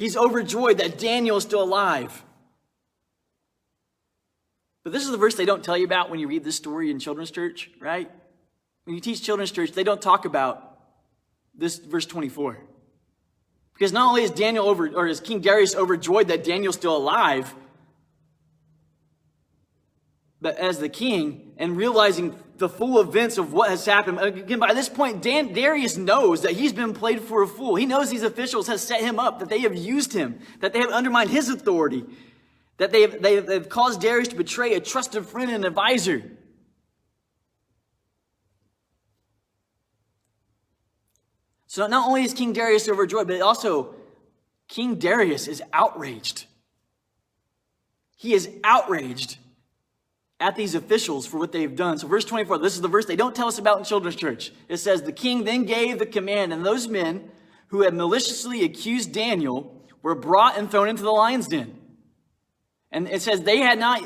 He's overjoyed that Daniel is still alive. But this is the verse they don't tell you about when you read this story in children's church, right? When you teach children's church, they don't talk about this verse 24. Because not only is is King Darius overjoyed that Daniel's still alive, but as the king and realizing the full events of what has happened. Again, by this point, Darius knows that he's been played for a fool. He knows these officials have set him up, that they have used him, that they have undermined his authority, that they've caused Darius to betray a trusted friend and advisor. So not only is King Darius overjoyed, but also King Darius is outraged. He is outraged at these officials for what they've done. So verse 24, this is the verse they don't tell us about in children's church. It says, the king then gave the command, and those men who had maliciously accused Daniel were brought and thrown into the lion's den. And it says they had not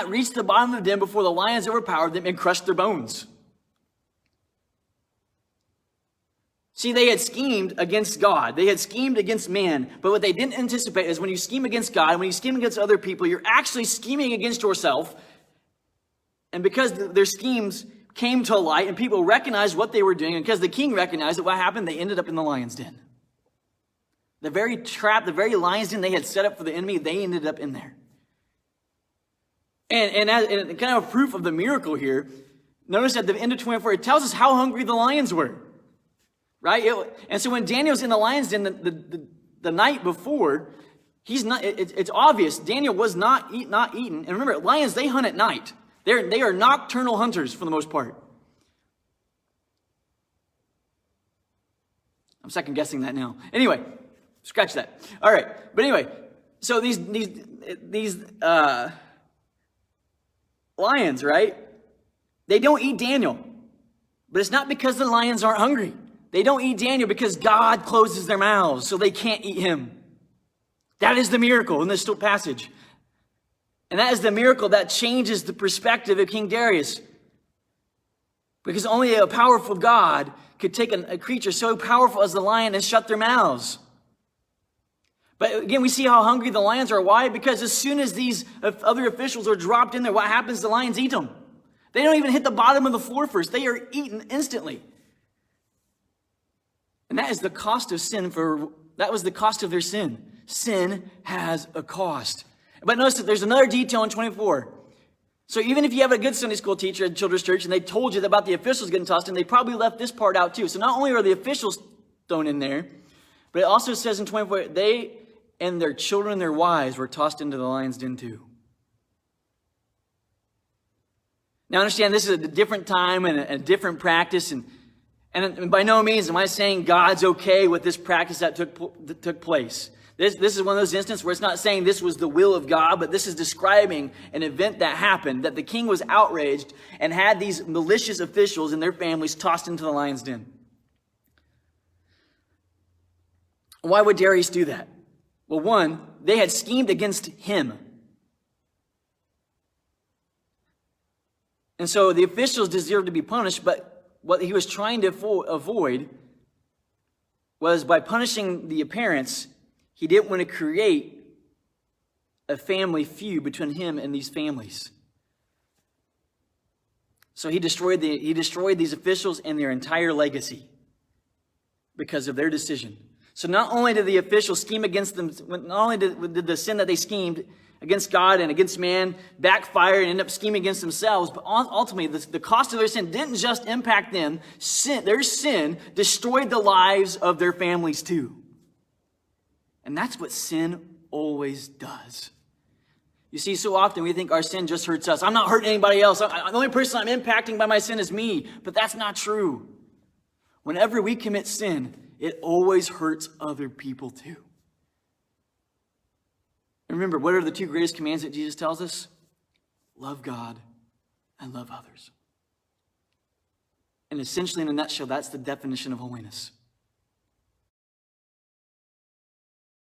reached the bottom of the den before the lions overpowered them and crushed their bones. See, they had schemed against God. They had schemed against man. But what they didn't anticipate is when you scheme against God, when you scheme against other people, you're actually scheming against yourself. And because their schemes came to light and people recognized what they were doing, and because the king recognized it, what happened? They ended up in the lion's den. The very trap, the very lion's den they had set up for the enemy, they ended up in there. And kind of a proof of the miracle here, notice at the end of 24, it tells us how hungry the lions were. Right? And so when Daniel's in the lion's den the night before, it's obvious Daniel was not eaten. And remember, lions, they hunt at night. They are nocturnal hunters for the most part. I'm second guessing that now. Anyway, scratch that. All right. But anyway, so these lions, right? They don't eat Daniel. But it's not because the lions aren't hungry. They don't eat Daniel because God closes their mouths so they can't eat him. That is the miracle in this passage. And that is the miracle that changes the perspective of King Darius. Because only a powerful God could take a creature so powerful as the lion and shut their mouths. But again, we see how hungry the lions are. Why? Because as soon as these other officials are dropped in there, what happens? The lions eat them. They don't even hit the bottom of the floor first. They are eaten instantly. And that is the cost of sin that was the cost of their sin. Sin has a cost. But notice that there's another detail in 24. So even if you have a good Sunday school teacher at children's church and they told you about the officials getting tossed in, they probably left this part out too. So not only are the officials thrown in there, but it also says in 24, they and their children and their wives were tossed into the lion's den too. Now understand this is a different time and a different practice, and by no means am I saying God's okay with this practice that took place. This is one of those instances where it's not saying this was the will of God, but this is describing an event that happened, that the king was outraged and had these malicious officials and their families tossed into the lion's den. Why would Darius do that? Well, one, they had schemed against him. And so the officials deserved to be punished, but what he was trying to avoid was by punishing the appearance, he didn't want to create a family feud between him and these families. So he destroyed these officials and their entire legacy because of their decision. So not only did the officials scheme against them, not only did the sin that they schemed against God and against man backfire and end up scheming against themselves, but ultimately the cost of their sin didn't just impact them. Their sin destroyed the lives of their families too. And that's what sin always does. You see, so often we think our sin just hurts us. I'm not hurting anybody else. The only person I'm impacting by my sin is me. But that's not true. Whenever we commit sin, it always hurts other people too. And remember, what are the two greatest commands that Jesus tells us? Love God and love others. And essentially, in a nutshell, that's the definition of holiness.